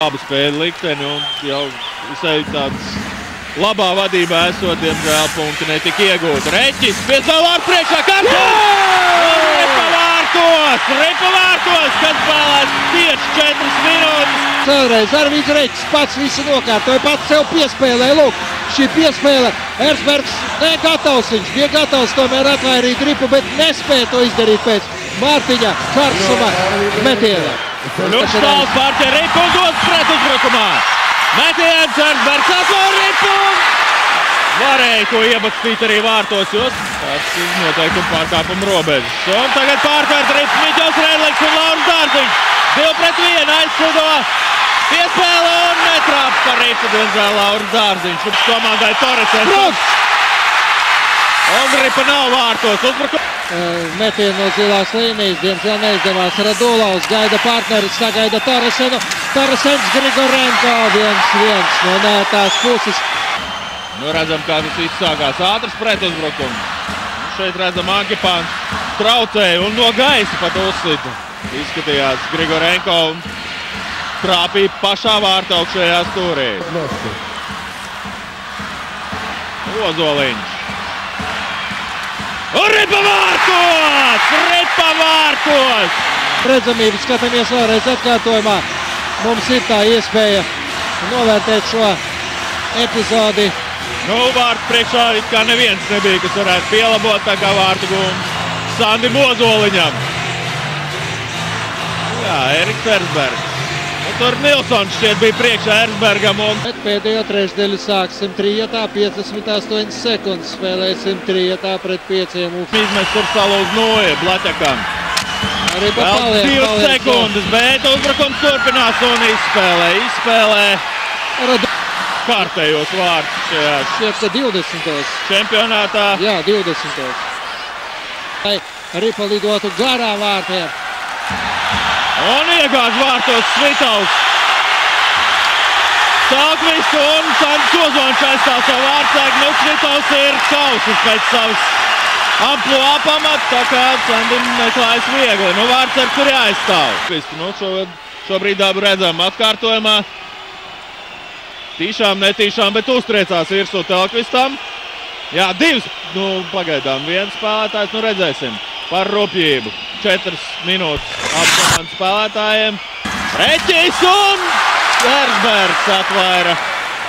Labi spēļu likteni un jau sevi tāds labā vadībā esot, diemžēl punkti netika iegūti. Reķis, piespēl vārtu priekšā, kārtās! Ripa vārtos, kad spēlēs tieši 4 minūtes. Vēlreiz Arvīds Reķis pats visu nokārtoja, pats sev piespēlēja. Lūk, šī piespēle Erzbergs gatavs, viņš bija gatavs tomēr atvairīt ripu, bet nespēja to izdarīt pēc Mārtiņa Karsuma metiena. Ļukstāls pārķē ripu un dodas pret uzbrukumā. Metiens Erzbergs atvēr ripu. Varēja ko iebakstīt arī vārtos, jo tas ir noteikumi pārkāpuma robežas. Un tagad pārtvērt rips Miķels Rēdliks un Lauris Dārziņš. 2-1 aizslido piespēle un netrāp par ripu, diemžēl Lauris Dārziņš. Ups komandai Torresens. Un ripa nav vārtos. Metienu no zilās līnijas, diemžēl neizdevās Radulovs, gaida partneris, sagaida Torresenu. Torresens Grigorenko 1-1 no nētās puses. Nu, redzam, kā tas viss sākās ātrs pretuzbrukums. Šeit redzam, Ankipāns traucēja un no gaisa pat uzsita. Izskatījās Grigorenko un trāpīja pašā vārta augšējā stūrī. Ozoliņš. Un ripa vārtos! Ripa vārtos! Redzamību skatāmies vēlreiz atkārtojumā. Mums ir tā iespēja novērtēt šo epizodi. Nu, vārtu priekšā it kā neviens nebija, kas varētu pielabot tā kā vārtu gūmu Sandim Ozoliņam. Jā, Eriks Erzbergs. Un tur Nilsons šķiet bija priekšā Erzbergam. Bet pēdējo trešdaļu sāksim trietā, 58 sekundes spēlēsim trietā pret 5. Izmest tur salu uz noja Blaķakam. Vēl 2 sekundes, bet uzbrukums turpinās un izspēlē. Kārtējos vārtus šajās. Šķiet, ka 20. čempionātā. Jā, 20. Lai ripa lidotu garā vārtiem. Un iegāž vārtos Svitals. Sākvistu un Sandis Ozoliņš aizstāv savu vārtsēgu. Nu, Svitals ir kausis pēc savas ampluā pamata, tā kā Sandim neklājas viegli. Nu, vārtsēgs ir jāaizstāv. Nu, šobrīd redzam atkārtojumā. Tīšām, netīšām, bet uztriecās virsū Telkvistam. Jā, 2, nu pagaidām, 1 spēlētājs, nu redzēsim, par rupjību. 4 minūtes apkomandu spēlētājiem. Reķis un Erzbergs atvaira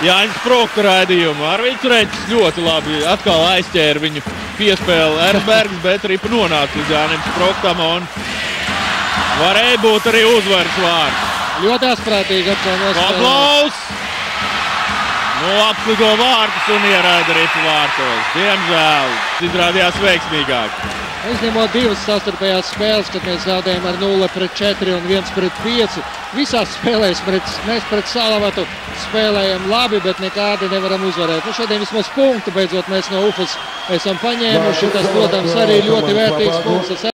Jāņas Sprukta raidījumu. Arvīds Reķis ļoti labi atkal aizķēra viņu piespēli Erzbergs, bet ripa nonāca līdz Jānim Spruktam un varēja būt arī uzvaras vārds. Ļoti asprātīgi atkal nospēlē. Kozlovs! Nu, apsligo vārtus un ieraida ripu vārtos. Diemžēl izrādījās veiksmīgāk. Izņemot 2 sastarpējās spēles, kad mēs zaudējām ar 0-4 un 1-5. Visās spēlēs mēs pret Salavatu spēlējam labi, bet nekādi nevaram uzvarēt. Nu, šodien vismaz punktu beidzot mēs no Ufas esam paņēmuši. Tas, protams, arī ļoti vērtīgs punkts.